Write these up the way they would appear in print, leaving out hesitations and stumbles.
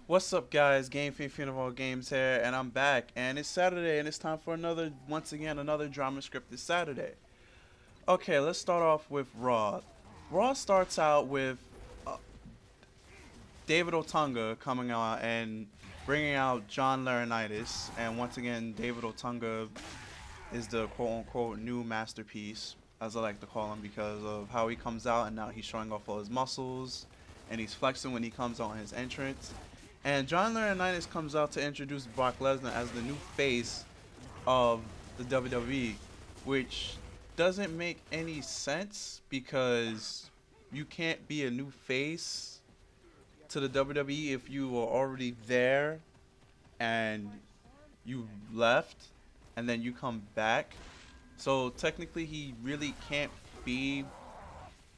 What's up, guys? Game Fiend Funeral Games here, and I'm back. And it's Saturday, and it's time for once again, another drama scripted Saturday. Okay, let's start off with Raw. Raw starts out with uh, David Otunga coming out and bringing out John Laurinaitis, and once again, David Otunga is the quote-unquote new masterpiece, as I like to call him, because of how he comes out and now he's showing off all his muscles, and he's flexing when he comes out in his entrance. And John Laurinaitis comes out to introduce Brock Lesnar as the new face of the WWE, which doesn't make any sense because you can't be a new face to the WWE if you were already there and you left and then you come back. So technically he really can't be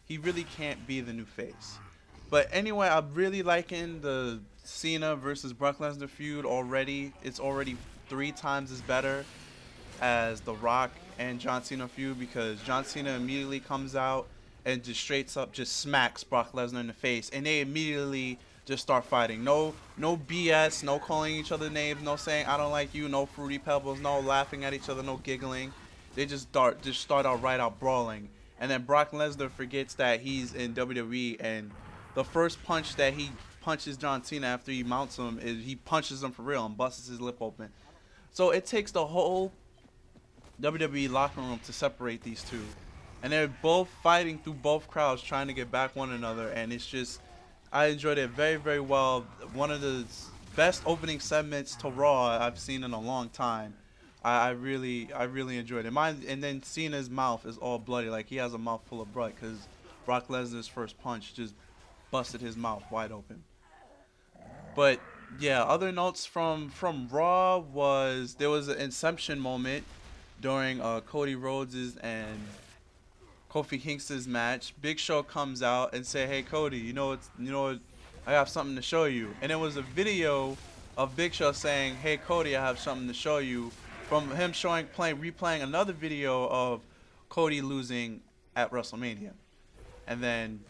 the new face. But anyway, I'm really liking the Cena versus Brock Lesnar feud already. It's already 3 times as better as the Rock and John Cena feud, because John Cena immediately comes out and just straight up just smacks Brock Lesnar in the face, and they immediately just start fighting. No BS, no calling each other names, no saying I don't like you, no fruity pebbles, no laughing at each other, no giggling. They just start out right out brawling. And then Brock Lesnar forgets that he's in WWE, and the first punch that he punches John Cena after he mounts him is he punches him for real and busts his lip open. So it takes the whole WWE locker room to separate these two. And they're both fighting through both crowds trying to get back one another, and it's just, I enjoyed it very, very well. One of the best opening segments to Raw I've seen in a long time. I really enjoyed it. And then Cena's mouth is all bloody, like he has a mouth full of blood because Brock Lesnar's first punch just busted his mouth wide open. But yeah, other notes from Raw was there was an Inception moment during Cody Rhodes' and Kofi Kingston's match. Big Show comes out and say, "Hey Cody, I have something to show you." And it was a video of Big Show saying, "Hey Cody, I have something to show you," from him replaying another video of Cody losing at WrestleMania. And then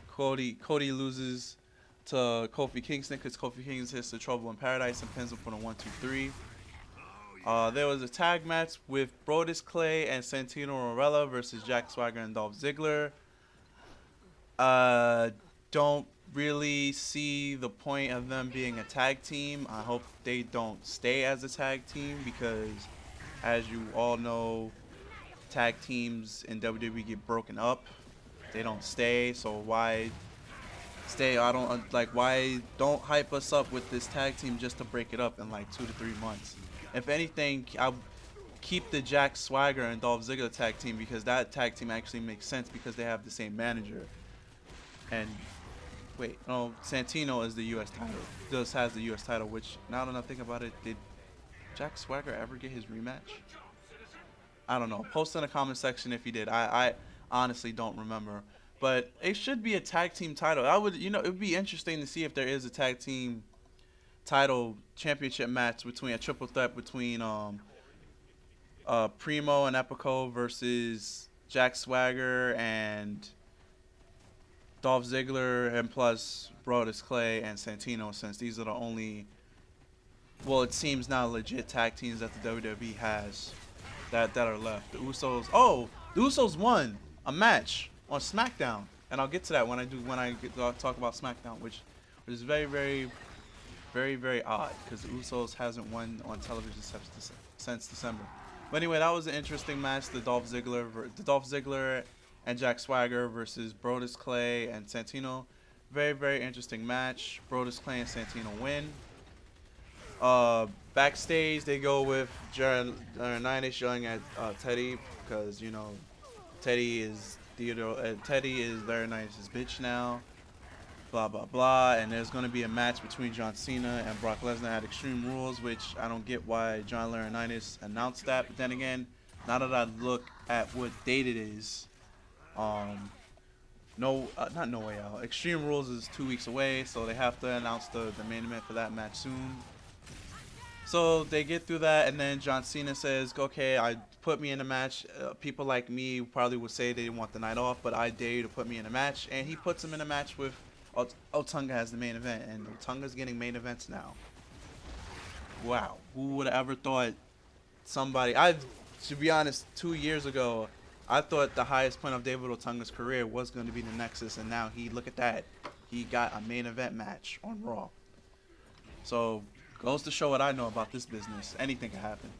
Cody loses to Kofi Kingston because Kofi Kingston hits the Trouble in Paradise and pins him for the 1-2-3. There was a tag match with Brodus Clay and Santino Marella versus Jack Swagger and Dolph Ziggler. Don't really see the point of them being a tag team. I hope they don't stay as a tag team because, as you all know, tag teams in WWE get broken up. They don't stay, so why stay? Why don't hype us up with this tag team just to break it up in like 2 to 3 months? If anything, I'll keep the Jack Swagger and Dolph Ziggler tag team because that tag team actually makes sense because they have the same manager. And wait, no, Santino is the U.S. title. Just has the U.S. title, which now that I think about it, did Jack Swagger ever get his rematch? I don't know. Post in the comment section if he did. I honestly don't remember. But it should be a tag team title. It would be interesting to see if there is a tag team title championship match between a triple threat between Primo and Epico versus Jack Swagger and Dolph Ziggler, and plus Brodus Clay and Santino, since these are the only, well, it seems now legit tag teams that the WWE has that are left. The Usos won a match on SmackDown, and I'll get to that when I talk about SmackDown, which is very, very, very, very odd because the Usos hasn't won on television since December. But anyway, that was an interesting match. The Dolph Ziggler and Jack Swagger versus Brodus Clay and Santino. Very, very interesting match. Brodus Clay and Santino win. Backstage, they go with Jared Laurinaitis yelling at Teddy because Teddy is Laurinaitis' bitch now. Blah blah blah, and there's going to be a match between John Cena and Brock Lesnar at Extreme Rules, which I don't get why John Laurinaitis announced that. But then again, now that I look at what date it is, not No Way Out. Extreme Rules is 2 weeks away, so they have to announce the main event for that match soon. So they get through that, and then John Cena says, "Okay, put me in a match. People like me probably would say they want the night off, but I dare you to put me in a match." And he puts him in a match with Otunga has the main event, and Otunga's getting main events now. Wow, who would have ever thought somebody? To be honest, 2 years ago, I thought the highest point of David Otunga's career was going to be the Nexus, and now look at that, he got a main event match on Raw. So goes to show what I know about this business. Anything can happen.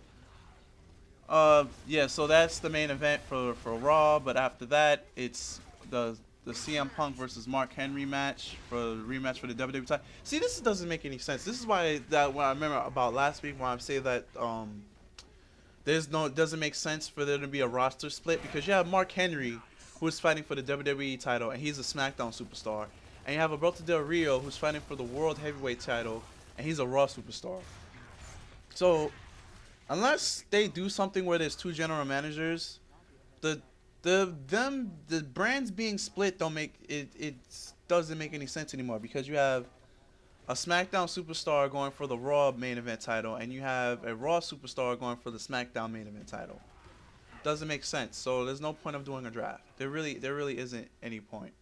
Yeah, so that's the main event for Raw, but after that, it's the CM Punk versus Mark Henry match for the rematch for the WWE title. See, this doesn't make any sense. This is why that when I remember about last week when I say that it doesn't make sense for there to be a roster split, because you have Mark Henry who's fighting for the WWE title and he's a SmackDown superstar, and you have Alberto Del Rio who's fighting for the World Heavyweight title and he's a Raw superstar. So unless they do something where there's two general managers, the brands being split don't make it. It doesn't make any sense anymore, because you have a SmackDown superstar going for the Raw main event title, and you have a Raw superstar going for the SmackDown main event title. Doesn't make sense. So there's no point of doing a draft. There really isn't any point.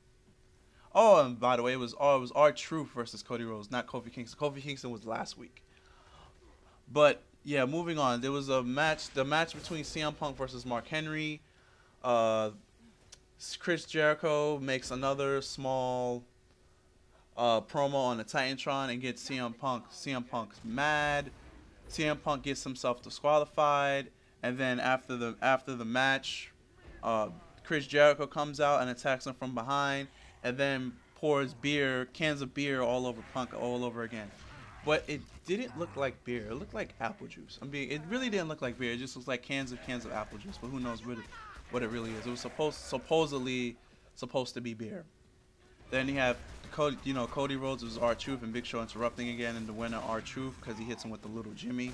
Oh, and by the way, it was R-Truth versus Cody Rhodes, not Kofi Kingston. Kofi Kingston was last week. But yeah, moving on. There was a match. The match between CM Punk versus Mark Henry. Chris Jericho makes another small promo on the Titantron and gets CM Punk. CM Punk's mad. CM Punk gets himself disqualified, and then after the match, Chris Jericho comes out and attacks him from behind, and then pours cans of beer all over Punk all over again. But it didn't look like beer. It looked like apple juice. It really didn't look like beer. It just looks like cans of apple juice. But who knows what it really is? It was supposedly supposed to be beer. Then you have Cody Rhodes was R-Truth and Big Show interrupting again, and the winner R-Truth because he hits him with the little Jimmy,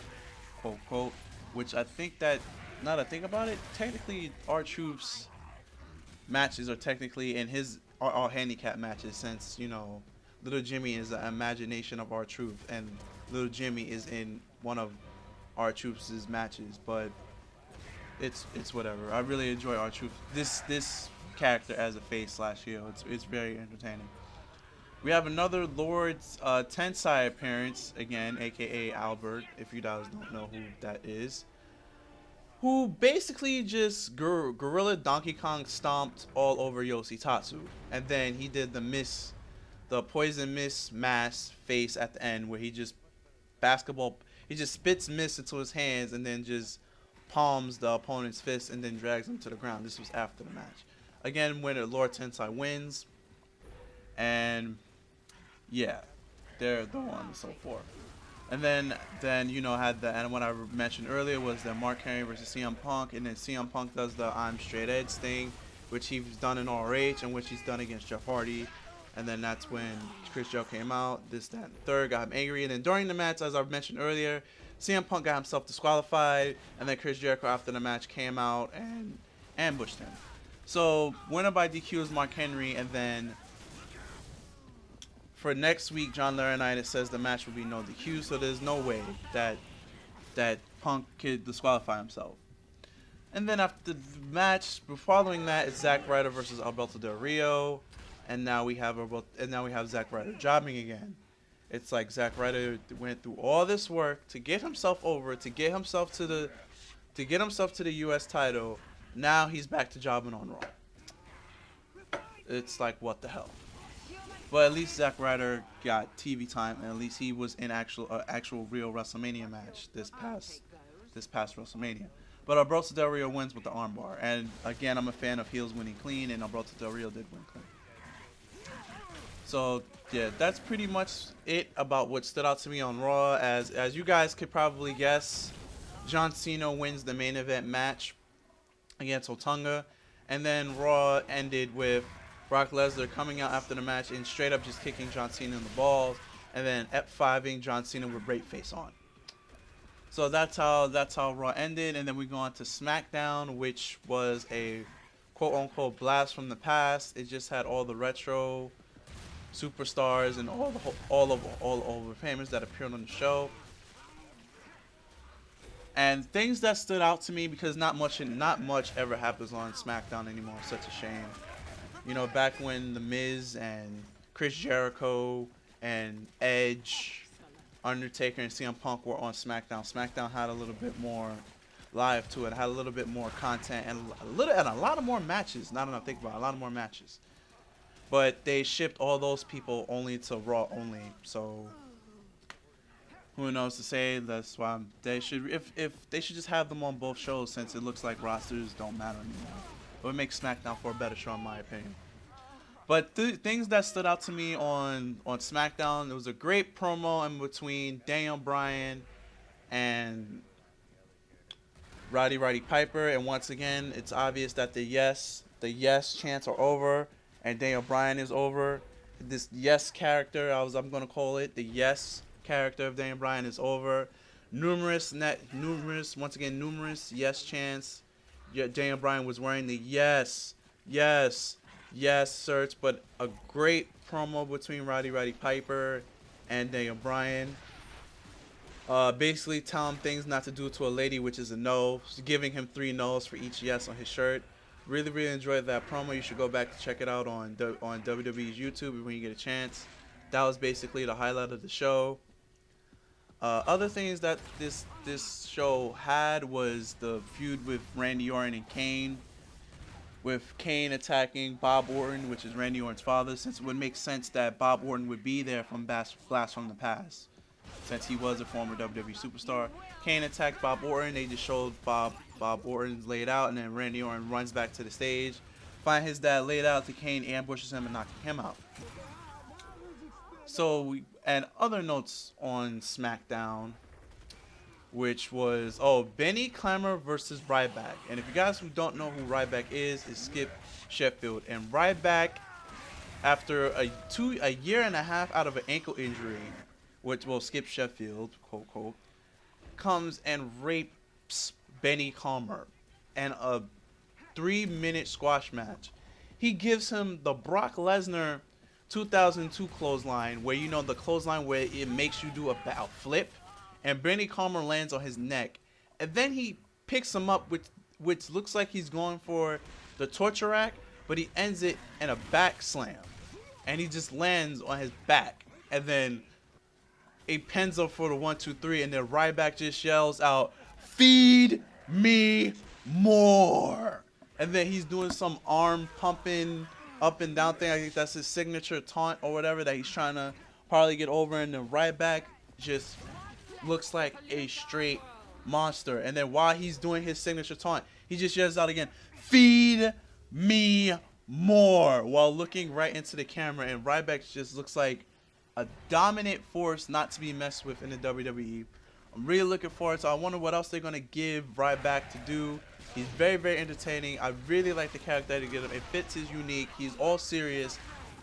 quote quote. Which I think that, now that I think about it, technically R-Truth's matches are technically in his all handicap matches, since Little Jimmy is the imagination of R-Truth, and Little Jimmy is in one of R-Truth's matches. But it's whatever. I really enjoy R-Truth. This character as a face / heel. It's very entertaining. We have another Lord's Tensai appearance again, aka Albert, if you guys don't know who that is, who basically just Gorilla Donkey Kong stomped all over Yoshitatsu, and then he did the Poison Mist mask face at the end, where he just spits mist into his hands and then just palms the opponent's fist and then drags him to the ground. This was after the match. Again, winner Lord Tensai wins, and yeah, they're the one and so forth. And then had and what I mentioned earlier was the Mark Henry versus CM Punk, and then CM Punk does the I'm Straight Edge thing, which he's done in ROH and which he's done against Jeff Hardy. And then that's when Chris Jericho came out, this, that, and third, got him angry. And then during the match, as I mentioned earlier, CM Punk got himself disqualified, and then Chris Jericho after the match came out and ambushed him. So winner by DQ is Mark Henry, and then for next week, John Laurinaitis says the match will be no DQ, so there's no way that Punk could disqualify himself. And then after the match, following that, it's Zack Ryder versus Alberto Del Rio, and now we have Zack Ryder jobbing again. It's like Zack Ryder went through all this work to get himself over, to get himself to the U.S. title. Now he's back to jobbing on Raw. It's like, what the hell? But at least Zack Ryder got TV time, and at least he was in actual real WrestleMania match this past WrestleMania. But Alberto Del Rio wins with the armbar, and again, I'm a fan of heels winning clean, and Alberto Del Rio did win clean. So yeah, that's pretty much it about what stood out to me on Raw. As you guys could probably guess, John Cena wins the main event match against Otunga, and then Raw ended with Brock Lesnar coming out after the match and straight up just kicking John Cena in the balls, and then F5ing John Cena with great face on. So that's how Raw ended, and then we go on to SmackDown, which was a quote-unquote blast from the past. It just had all the retro superstars and all over famous that appeared on the show. And things that stood out to me, because not much ever happens on SmackDown anymore. Such a shame. Back when The Miz and Chris Jericho and Edge, Undertaker, and CM Punk were on SmackDown. SmackDown had a little bit more live to it, had a little bit more content, and a lot of more matches. Not enough to think about, a lot of more matches. But they shipped all those people only to Raw only. So who knows to say? That's why they should, if they should just have them on both shows, since it looks like rosters don't matter anymore. It would make SmackDown for a better show in my opinion. But things that stood out to me on SmackDown, there was a great promo in between Daniel Bryan and Roddy Piper, and once again, it's obvious that the yes chants are over, and Daniel Bryan is over. This yes character, I'm gonna call it the yes character of Daniel Bryan, is over. Numerous yes chants. Daniel Bryan was wearing the yes shirts, but a great promo between Roddy Piper and Daniel Bryan. Basically telling him things not to do to a lady, which is a no, giving him 3 no's for each yes on his shirt. Really enjoyed that promo. You should go back to check it out on WWE's YouTube when you get a chance. That was basically the highlight of the show. Other things that this show had was the feud with Randy Orton and Kane, with Kane attacking Bob Orton, which is Randy Orton's father, since it would make sense that Bob Orton would be there from Blast from the Past, since he was a former WWE superstar. Kane attacked Bob Orton. They just showed Bob Orton's laid out, and then Randy Orton runs back to the stage, find his dad laid out, to Kane ambushes him and knocking him out. So, and other notes on SmackDown, which was, Benny Clammer versus Ryback. And if you guys who don't know who Ryback is Skip Sheffield. And Ryback, after a year and a half out of an ankle injury, which will Skip Sheffield, quote, comes and rapes Benny Clammer in a 3-minute squash match. He gives him the Brock Lesnar 2002 clothesline, where the clothesline where it makes you do a flip, and Benny Clammer lands on his neck, and then he picks him up, which looks like he's going for the torture rack, but he ends it in a back slam, and he just lands on his back, and then he pins up for the 1, 2, 3, and then Ryback just yells out, "Feed me more!" And then he's doing some arm pumping up and down thing. I think that's his signature taunt or whatever that he's trying to probably get over, and then Ryback just looks like a straight monster. And then while he's doing his signature taunt, he just yells out again, "Feed me more," while looking right into the camera. And Ryback just looks like a dominant force not to be messed with in the WWE. I'm really looking forward to it. I wonder what else they're going to give Ryback to do. He's very entertaining. I really like the character they give him. It fits his unique. He's all serious.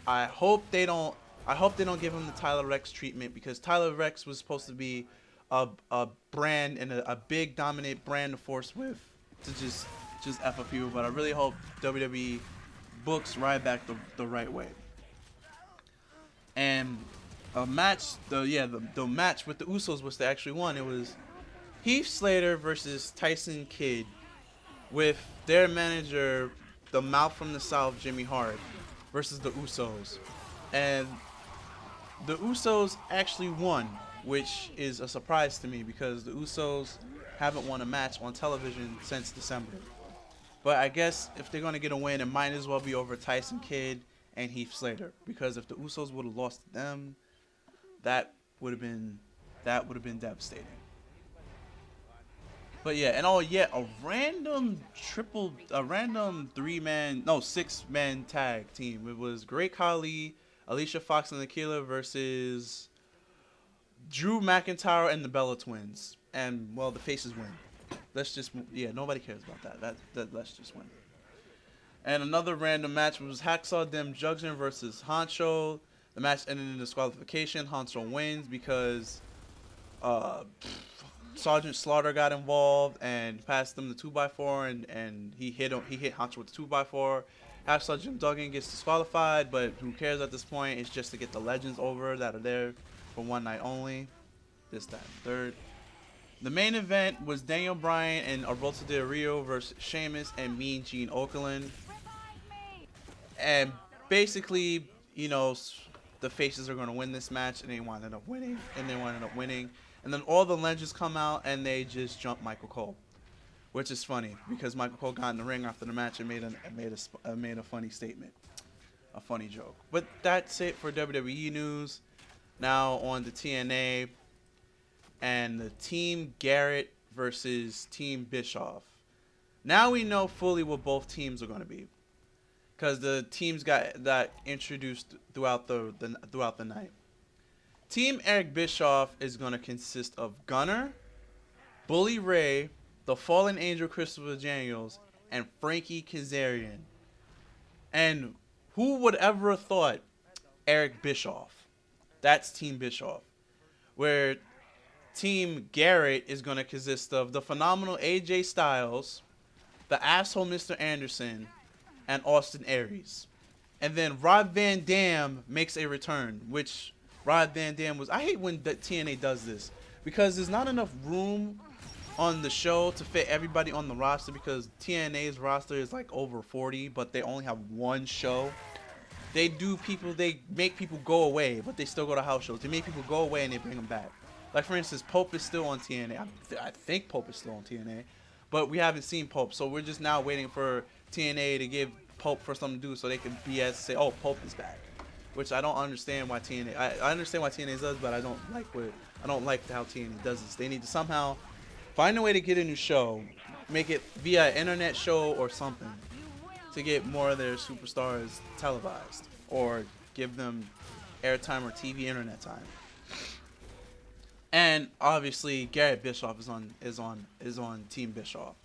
I hope they don't give him the Tyler Rex treatment, because Tyler Rex was supposed to be a brand and a big dominant brand to force with, to just F up people. But I really hope WWE books Ryback the right way. And a match, the match with the Usos, which they actually won, it was Heath Slater versus Tyson Kidd, with their manager, the Mouth from the South, Jimmy Hart, versus the Usos. And the Usos actually won, which is a surprise to me, because the Usos haven't won a match on television since December. But I guess if they're going to get a win, it might as well be over Tyson Kidd and Heath Slater, because if the Usos would have lost to them, that would have been devastating. But yeah, and a random 6-man tag team. It was Great Khali, Alicia Fox and Aquila versus Drew McIntyre and the Bella Twins. And well, the faces win. Nobody cares about that. Let's just win. And another random match was Hacksaw Jim Duggan versus Honcho. The match ended in disqualification. Honcho wins because Sergeant Slaughter got involved and passed him the 2x4, and he hit Honcho with the 2x4. Hacksaw Jim Duggan gets disqualified, but who cares at this point? It's just to get the legends over that are there for one night only. This, that, and third. The main event was Daniel Bryan and Alberto Del Rio versus Sheamus and Mean Gene Okerlund. And basically, the faces are going to win this match, and they ended up winning, and then all the legends come out and they just jump Michael Cole, which is funny because Michael Cole got in the ring after the match and made a funny statement, a funny joke. But that's it for WWE news. Now on to TNA and the Team Garrett versus Team Bischoff. Now we know fully what both teams are going to be, because the teams got that introduced throughout the night. Team Eric Bischoff is going to consist of Gunner, Bully Ray, the Fallen Angel Christopher Daniels, and Frankie Kazarian. And who would ever have thought Eric Bischoff? That's Team Bischoff. Where Team Garrett is going to consist of the phenomenal AJ Styles, the asshole Mr. Anderson, and Austin Aries. And then Rob Van Dam makes a return, which Rob Van Dam was... I hate when the TNA does this, because there's not enough room on the show to fit everybody on the roster, because TNA's roster is like over 40, but they only have one show. They make people go away, but they still go to house shows. They make people go away and they bring them back. Like, for instance, Pope is still on TNA. I think Pope is still on TNA, but we haven't seen Pope, so we're just now waiting for TNA to give Pope for something to do so they can BS say, oh, Pope is back. Which I don't understand why TNA... I understand why TNA does, but I don't like how TNA does this. They need to somehow find a way to get a new show, make it via internet show or something, to get more of their superstars televised, or give them airtime or TV internet time. And obviously Garrett Bischoff is on Team Bischoff.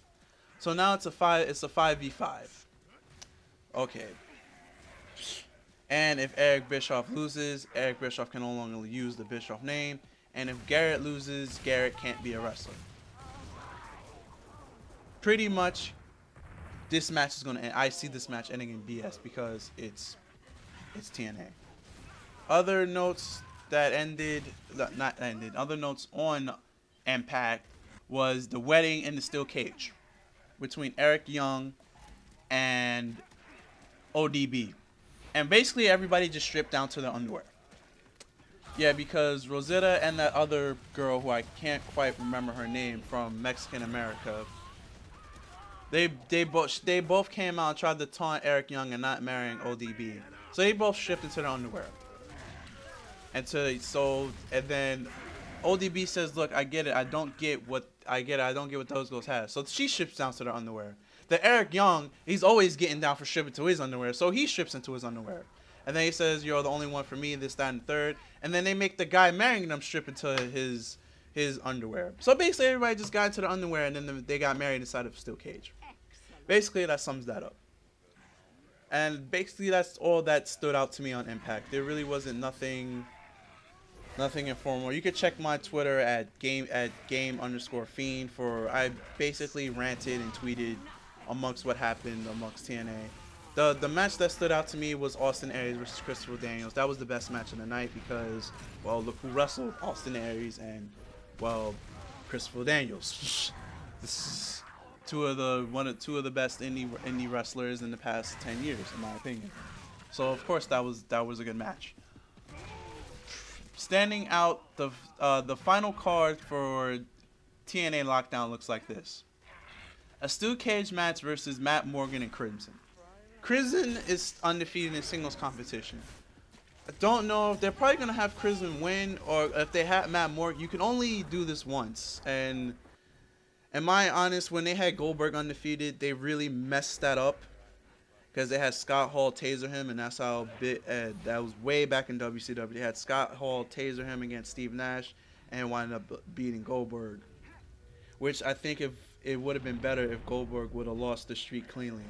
So now it's a 5v5. Okay. And if Eric Bischoff loses, Eric Bischoff can no longer use the Bischoff name, and if Garrett loses, Garrett can't be a wrestler. Pretty much this match is going to end. I see this match ending in BS because it's TNA. Other notes other notes on Impact was the wedding in the steel cage between Eric Young and ODB. And basically everybody just stripped down to their underwear. Yeah, because Rosetta and that other girl who I can't quite remember her name from Mexican America, they both came out and tried to taunt Eric Young and not marrying ODB. So they both stripped into their underwear. And then ODB says, "Look, I get it. I don't get what those girls have." So she strips down to their underwear. The Eric Young, he's always getting down for stripping to his underwear, so he strips into his underwear. And then he says, "You're the only one for me," this, that, and the third. And then they make the guy marrying them strip into his underwear. So basically everybody just got into the underwear, and then they got married inside of a steel cage. Basically that sums that up. And basically that's all that stood out to me on Impact. There really wasn't nothing informal. You could check my Twitter at game_fiend for... I basically ranted and tweeted amongst what happened amongst TNA. The match that stood out to me was Austin Aries versus Christopher Daniels. That was the best match of the night because, well, look who wrestled: Austin Aries and, well, Christopher Daniels. This is two of the best indie wrestlers in the past 10 years, in my opinion. So of course that was a good match. Standing out, the final card for TNA Lockdown looks like this: a steel cage match versus Matt Morgan and Crimson. Crimson is undefeated in singles competition. I don't know if they're probably gonna have Crimson win, or if they have Matt Morgan. You can only do this once, and am I honest? When they had Goldberg undefeated, they really messed that up. Because they had Scott Hall taser him, and that's how that was way back in WCW. They had Scott Hall taser him against Steve Nash and wound up beating Goldberg. Which I think if it would have been better if Goldberg would have lost the streak cleanly.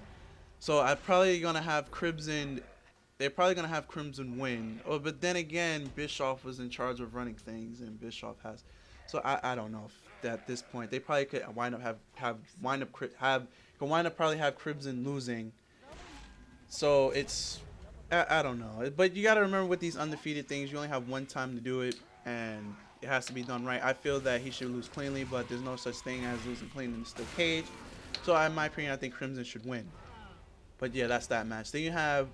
So I'm probably gonna have Crimson. They're probably gonna have Crimson win. Oh, but then again, Bischoff was in charge of running things, and Bischoff has. So I don't know if at this point they probably could wind up probably have Crimson losing. So it's, I don't know. But you got to remember with these undefeated things, you only have one time to do it, and it has to be done right. I feel that he should lose cleanly, but there's no such thing as losing clean in the steel cage. So in my opinion, I think Crimson should win. But yeah, that's that match. Then you have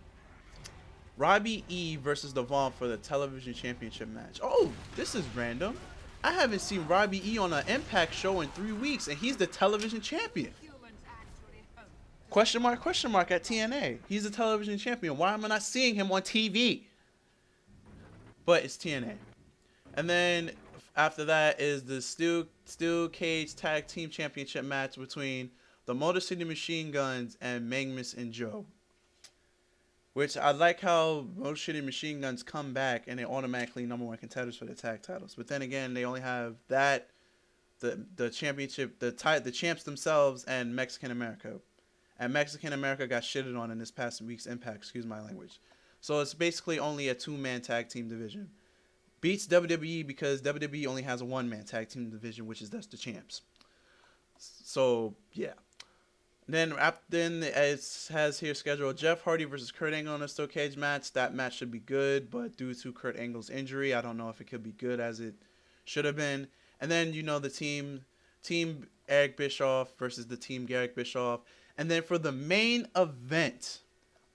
Robbie E versus Devon for the television championship match. Oh, this is random. I haven't seen Robbie E on an Impact show in 3 weeks, and he's the television champion. Question mark at TNA. He's the television champion. Why am I not seeing him on TV? But it's TNA. And then after that is the Steel Cage Tag Team Championship match between the Motor City Machine Guns and Magnus and Joe. Which I like how Motor City Machine Guns come back and they automatically #1 contenders for the tag titles. But then again, they only have that, the championship, the champs themselves, and Mexican America. And Mexican America got shitted on in this past week's Impact, excuse my language. So it's basically only a 2-man tag team division. Beats WWE because WWE only has a 1-man tag team division, which is that's the champs. So, yeah. Then it has here scheduled Jeff Hardy versus Kurt Angle in a steel cage match. That match should be good, but due to Kurt Angle's injury, I don't know if it could be good as it should have been. And then, the team Eric Bischoff versus the team Garrick Bischoff. And then for the main event,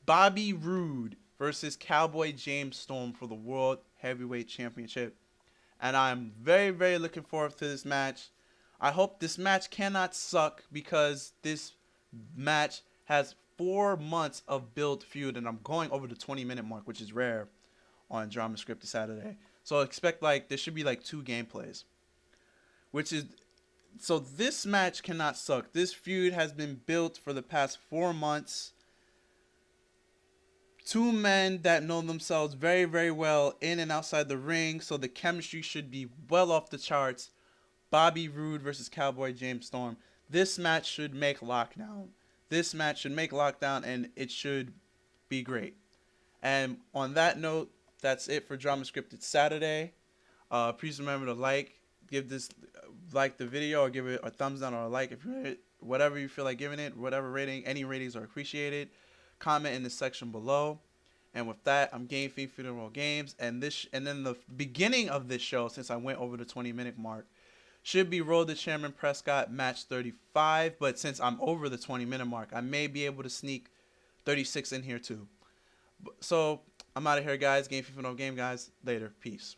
Bobby Roode versus Cowboy James Storm for the World Heavyweight Championship. And I'm very, very looking forward to this match. I hope this match cannot suck because this match has 4 months of build feud, and I'm going over the 20-minute mark, which is rare on Drama Scripted Saturday. So expect there should be 2 gameplays, so this match cannot suck. This feud has been built for the past 4 months. 2 men that know themselves very, very well in and outside the ring, so the chemistry should be well off the charts. Bobby Roode versus Cowboy James Storm. This match should make Lockdown. And it should be great. And on that note, that's it for Drama Scripted Saturday. Please remember to like the video, or give it a thumbs down or a like if you whatever you feel like giving it, whatever rating. Any ratings are appreciated. Comment in the section below. And with that, I'm Game Fiend for the World Games, and then the beginning of this show, since I went over the 20-minute mark, should be Road to Chairman Prescott match 35, but since I'm over the 20-minute mark, I may be able to sneak 36 in here too. So I'm out of here, guys. Game Fiend for the World Game, guys. Later. Peace.